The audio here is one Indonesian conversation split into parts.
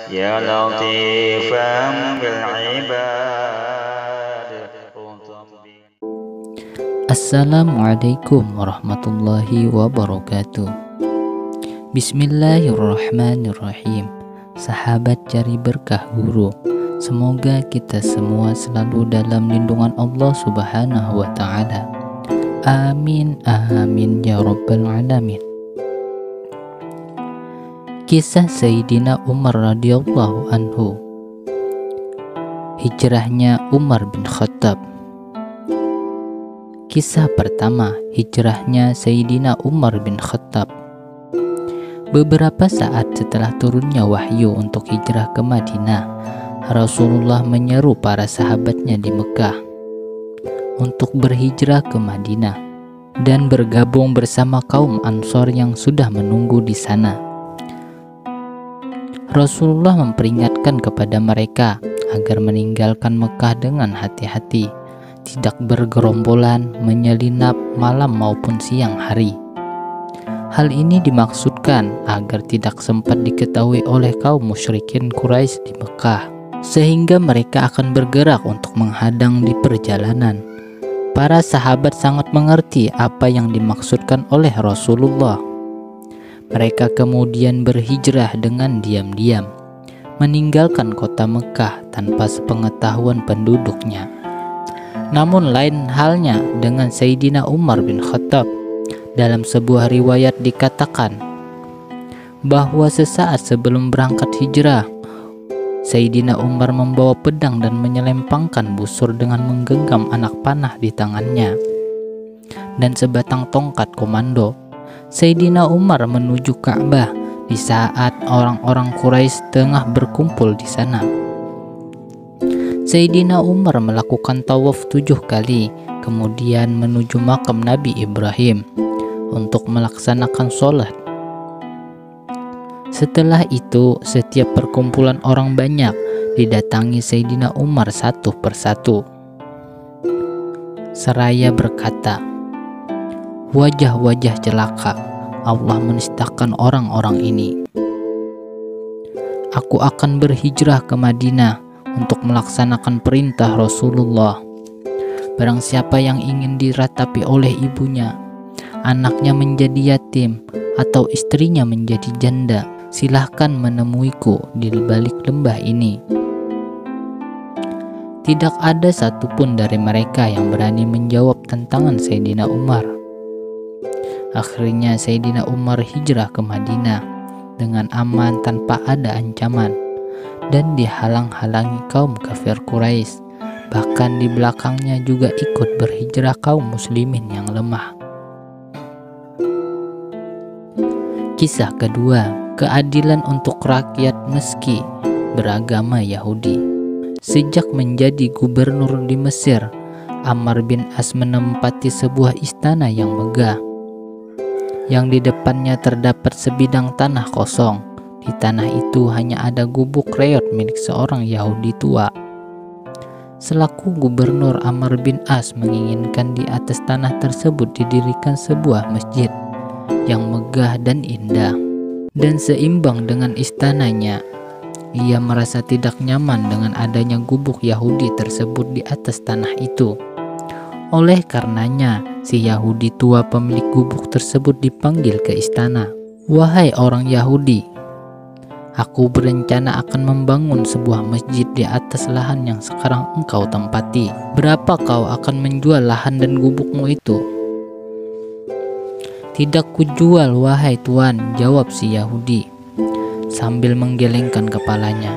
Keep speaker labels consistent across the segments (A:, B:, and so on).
A: يا لطيفا بالعباد.
B: Assalamualaikum warahmatullahi wabarakatuh. Bismillahirrahmanirrahim. Sahabat cari berkah guru, semoga kita semua selalu dalam lindungan Allah Subhanahu wa ta'ala. Amin amin ya rabbal alamin. Kisah Sayyidina Umar radhiyallahu anhu. Hijrahnya Umar bin Khattab. Kisah pertama, hijrahnya Sayyidina Umar bin Khattab. Beberapa saat setelah turunnya wahyu untuk hijrah ke Madinah, Rasulullah menyeru para sahabatnya di Mekah untuk berhijrah ke Madinah dan bergabung bersama kaum Ansor yang sudah menunggu di sana. Rasulullah memperingatkan kepada mereka agar meninggalkan Mekah dengan hati-hati, tidak bergerombolan menyelinap malam maupun siang hari. Hal ini dimaksudkan agar tidak sempat diketahui oleh kaum musyrikin Quraisy di Mekah, sehingga mereka akan bergerak untuk menghadang di perjalanan. Para sahabat sangat mengerti apa yang dimaksudkan oleh Rasulullah. Mereka kemudian berhijrah dengan diam-diam, meninggalkan kota Mekah tanpa sepengetahuan penduduknya. Namun lain halnya dengan Sayyidina Umar bin Khattab. Dalam sebuah riwayat dikatakan bahwa sesaat sebelum berangkat hijrah, Sayyidina Umar membawa pedang dan menyelempangkan busur dengan menggenggam anak panah di tangannya dan sebatang tongkat komando. Sayyidina Umar menuju Ka'bah di saat orang-orang Quraisy tengah berkumpul di sana. Sayyidina Umar melakukan tawaf 7 kali, kemudian menuju makam Nabi Ibrahim untuk melaksanakan sholat. Setelah itu, setiap perkumpulan orang banyak didatangi Sayyidina Umar satu persatu, seraya berkata, "Wajah-wajah celaka, Allah menistakan orang-orang ini. Aku akan berhijrah ke Madinah untuk melaksanakan perintah Rasulullah. Barang siapa yang ingin diratapi oleh ibunya, anaknya menjadi yatim, atau istrinya menjadi janda, silahkan menemuiku di balik lembah ini." Tidak ada satupun dari mereka yang berani menjawab tantangan Sayyidina Umar. Akhirnya Sayyidina Umar hijrah ke Madinah dengan aman tanpa ada ancaman dan dihalang-halangi kaum kafir Quraisy. Bahkan di belakangnya juga ikut berhijrah kaum muslimin yang lemah. Kisah kedua, keadilan untuk rakyat meski beragama Yahudi. Sejak menjadi gubernur di Mesir, Amr bin As menempati sebuah istana yang megah, yang di depannya terdapat sebidang tanah kosong. Di tanah itu hanya ada gubuk reot milik seorang Yahudi tua. Selaku gubernur, Amr bin As menginginkan di atas tanah tersebut didirikan sebuah masjid yang megah dan indah dan seimbang dengan istananya. Ia merasa tidak nyaman dengan adanya gubuk Yahudi tersebut di atas tanah itu. Oleh karenanya, si Yahudi tua pemilik gubuk tersebut dipanggil ke istana. "Wahai orang Yahudi, aku berencana akan membangun sebuah masjid di atas lahan yang sekarang engkau tempati. Berapa kau akan menjual lahan dan gubukmu itu?" "Tidak kujual, wahai tuan," jawab si Yahudi sambil menggelengkan kepalanya.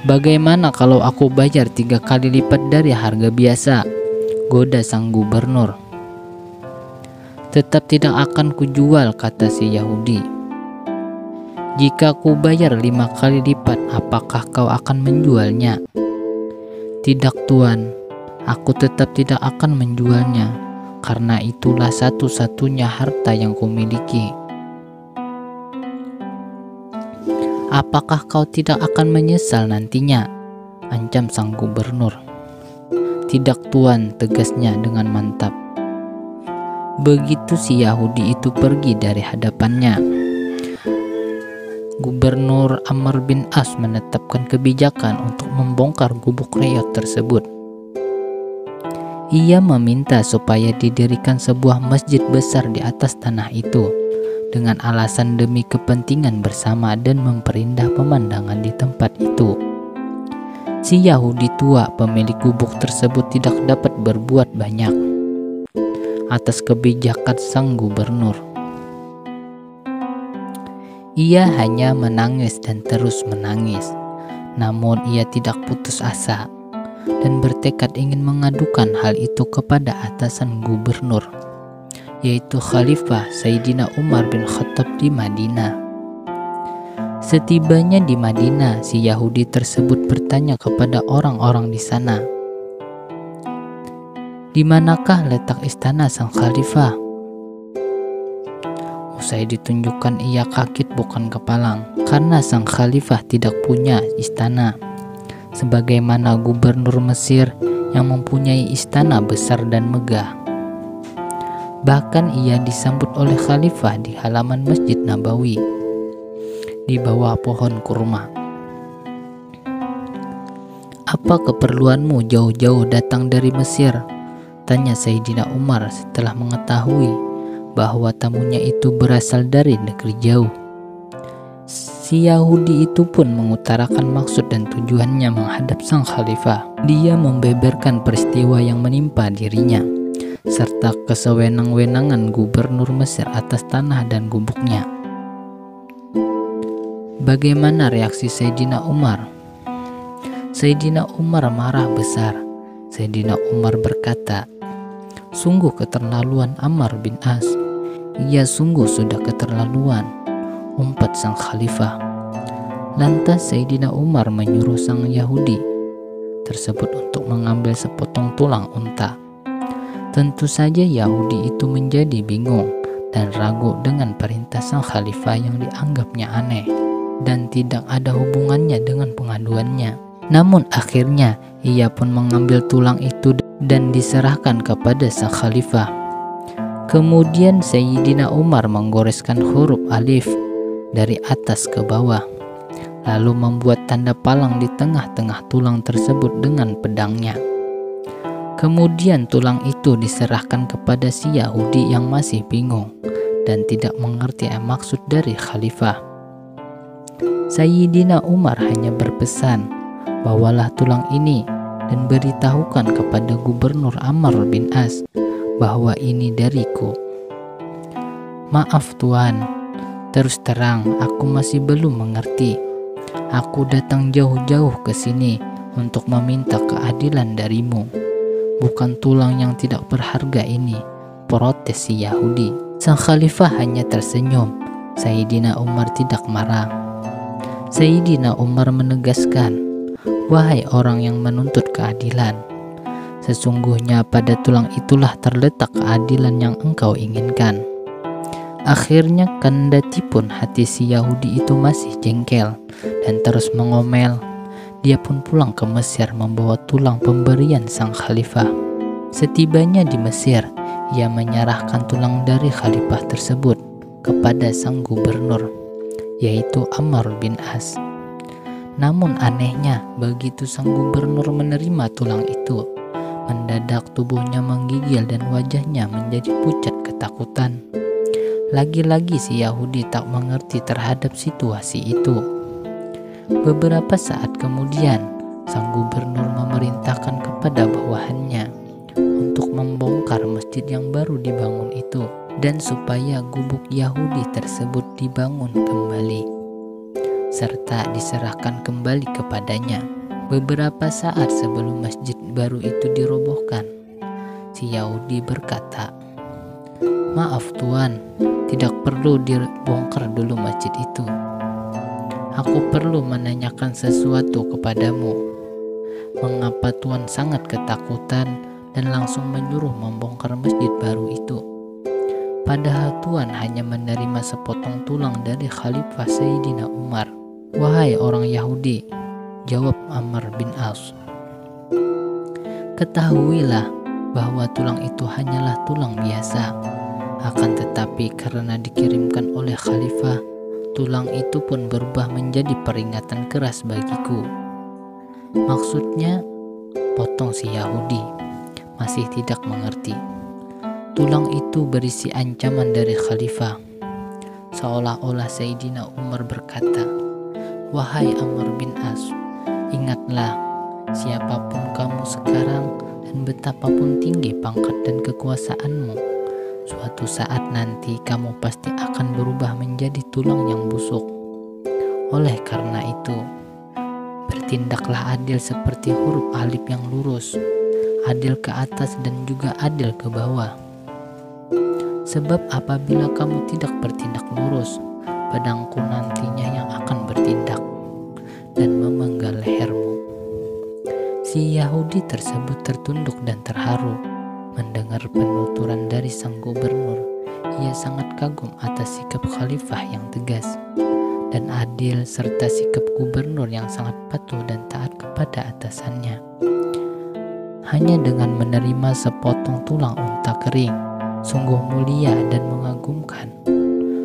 B: "Bagaimana kalau aku bayar 3 kali lipat dari harga biasa?" goda sang gubernur. "Tetap tidak akan kujual," kata si Yahudi. "Jika ku bayar 5 kali lipat, apakah kau akan menjualnya?" "Tidak tuan, aku tetap tidak akan menjualnya, karena itulah satu-satunya harta yang kumiliki." "Apakah kau tidak akan menyesal nantinya?" ancam sang gubernur. "Tidak tuan," tegasnya dengan mantap. Begitu si Yahudi itu pergi dari hadapannya, Gubernur Amr bin As menetapkan kebijakan untuk membongkar gubuk reot tersebut. Ia meminta supaya didirikan sebuah masjid besar di atas tanah itu dengan alasan demi kepentingan bersama dan memperindah pemandangan di tempat itu. Si Yahudi tua pemilik gubuk tersebut tidak dapat berbuat banyak atas kebijakan sang gubernur. Ia hanya menangis dan terus menangis. Namun ia tidak putus asa dan bertekad ingin mengadukan hal itu kepada atasan gubernur, yaitu Khalifah Sayyidina Umar bin Khattab di Madinah. Setibanya di Madinah, si Yahudi tersebut bertanya kepada orang-orang di sana, "Di manakah letak istana sang Khalifah?" Usai ditunjukkan, ia kaget bukan kepalang karena sang Khalifah tidak punya istana, sebagaimana gubernur Mesir yang mempunyai istana besar dan megah. Bahkan ia disambut oleh Khalifah di halaman Masjid Nabawi di bawah pohon kurma. "Apa keperluanmu jauh-jauh datang dari Mesir?" tanya Sayyidina Umar setelah mengetahui bahwa tamunya itu berasal dari negeri jauh. Si Yahudi itu pun mengutarakan maksud dan tujuannya menghadap sang Khalifah. Dia membeberkan peristiwa yang menimpa dirinya serta kesewenang-wenangan gubernur Mesir atas tanah dan gubuknya. Bagaimana reaksi Sayyidina Umar? Sayyidina Umar marah besar. Sayyidina Umar berkata, "Sungguh keterlaluan Amr bin As. Ia sungguh sudah keterlaluan," umpat sang Khalifah. Lantas Sayyidina Umar menyuruh sang Yahudi tersebut untuk mengambil sepotong tulang unta. Tentu saja Yahudi itu menjadi bingung dan ragu dengan perintah sang Khalifah yang dianggapnya aneh dan tidak ada hubungannya dengan pengaduannya. Namun akhirnya ia pun mengambil tulang itu dan diserahkan kepada sang Khalifah. Kemudian Sayyidina Umar menggoreskan huruf alif dari atas ke bawah, lalu membuat tanda palang di tengah-tengah tulang tersebut dengan pedangnya. Kemudian tulang itu diserahkan kepada si Yahudi yang masih bingung dan tidak mengerti maksud dari Khalifah. Sayyidina Umar hanya berpesan, "Bawalah tulang ini dan beritahukan kepada gubernur Amr bin As bahwa ini dariku." "Maaf Tuan, terus terang aku masih belum mengerti. Aku datang jauh-jauh ke sini untuk meminta keadilan darimu, bukan tulang yang tidak berharga ini," protes si Yahudi. Sang Khalifah hanya tersenyum. Sayyidina Umar tidak marah. Sayyidina Umar menegaskan, "Wahai orang yang menuntut keadilan, sesungguhnya pada tulang itulah terletak keadilan yang engkau inginkan." Akhirnya kendati pun hati si Yahudi itu masih jengkel dan terus mengomel, dia pun pulang ke Mesir membawa tulang pemberian sang Khalifah. Setibanya di Mesir, ia menyerahkan tulang dari Khalifah tersebut kepada sang gubernur, yaitu Amr bin As. Namun anehnya, begitu sang gubernur menerima tulang itu, mendadak tubuhnya menggigil dan wajahnya menjadi pucat ketakutan. Lagi-lagi si Yahudi tak mengerti terhadap situasi itu. Beberapa saat kemudian, sang gubernur memerintahkan kepada bawahannya untuk membongkar masjid yang baru dibangun itu dan supaya gubuk Yahudi tersebut dibangun kembali serta diserahkan kembali kepadanya. Beberapa saat sebelum masjid baru itu dirobohkan, si Yahudi berkata, "Maaf Tuan, tidak perlu dibongkar dulu masjid itu. Aku perlu menanyakan sesuatu kepadamu. Mengapa Tuan sangat ketakutan dan langsung menyuruh membongkar masjid baru itu? Padahal Tuan hanya menerima sepotong tulang dari Khalifah Sayyidina Umar." "Wahai orang Yahudi," jawab Amr bin As, "ketahuilah bahwa tulang itu hanyalah tulang biasa. Akan tetapi karena dikirimkan oleh Khalifah, Tulang itu pun berubah menjadi peringatan keras bagiku. Maksudnya, potong si Yahudi masih tidak mengerti. Tulang itu berisi ancaman dari khalifah. Seolah-olah Sayyidina Umar berkata, "Wahai Amr bin As, ingatlah, siapapun kamu sekarang dan betapapun tinggi pangkat dan kekuasaanmu, suatu saat nanti kamu pasti akan berubah menjadi tulang yang busuk. Oleh karena itu, bertindaklah adil seperti huruf alif yang lurus, adil ke atas dan juga adil ke bawah. Sebab apabila kamu tidak bertindak lurus, pedangku nantinya yang akan bertindak dan memenggal lehermu." Si Yahudi tersebut tertunduk dan terharu mendengar penuturan dari sang gubernur. Ia sangat kagum atas sikap khalifah yang tegas dan adil serta sikap gubernur yang sangat patuh dan taat kepada atasannya. Hanya dengan menerima sepotong tulang unta kering, sungguh mulia dan mengagumkan.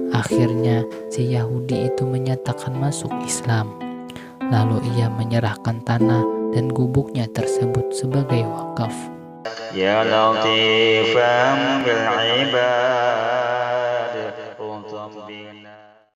B: Akhirnya si Yahudi itu menyatakan masuk Islam. Lalu ia menyerahkan tanah dan gubuknya tersebut sebagai wakaf.
A: يا لطيفا بالعباد